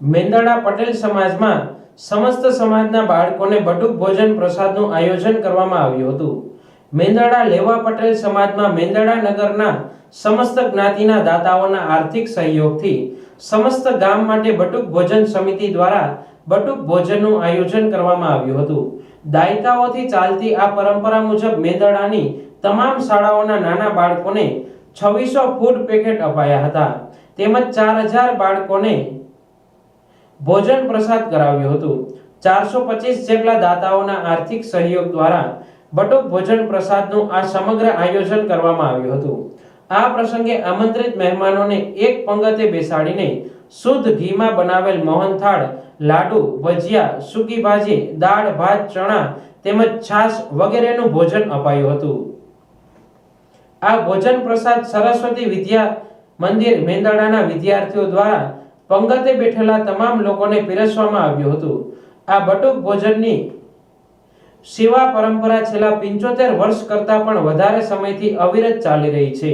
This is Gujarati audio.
મેંદરડા પટેલ સમાજમાં સમસ્ત સમાજના બાળકોને બટુક ભોજન પ્રસાદનું આયોજન કરવામાં આવ્યું હતું। મેંદરડા લેવા પટેલ સમાજમાં મેંદરડા નગરના સમસ્ત જ્ઞાતિના દાતાઓના આર્થિક સહયોગથી સમસ્ત ગામ માટે બટુક ભોજન સમિતિ દ્વારા બટુક ભોજનનું આયોજન કરવામાં આવ્યું હતું। દાયકાઓથી ચાલતી આ પરંપરા મુજબ મેંદરડાની તમામ શાળાઓના નાના બાળકોને 2600 ફૂડ પેકેટ અપાયા હતા તેમજ 4000 બાળકોને ભોજન પ્રસાદ કરાવ્યું હતું। 425 જેટલા દાતાઓના આર્થિક સહયોગ દ્વારા બટુક ભોજન પ્રસાદનું આ સમગ્ર આયોજન કરવામાં આવ્યું હતું। આ પ્રસંગે આમંત્રિત મહેમાનોને એક પંગતે બેસાડીને શુદ્ધ ઘીમાં બનાવેલ મોહનથાળ, લાડુ, ભજીયા, સૂકી ભાજી, દાળ, ભાત, ચણા તેમજ છાશ વગેરેનું ભોજન અપાયું હતું। આ ભોજન પ્રસાદ સરસ્વતી વિદ્યા મંદિર મેંદરડાના વિદ્યાર્થીઓ દ્વારા પંગતે બેઠેલા તમામ લોકોને પીરસવામાં આવ્યું હતું। આ બટુક ભોજનની સેવા પરંપરા છેલ્લા 75 વર્ષ કરતા પણ વધારે સમયથી અવિરત ચાલી રહી છે।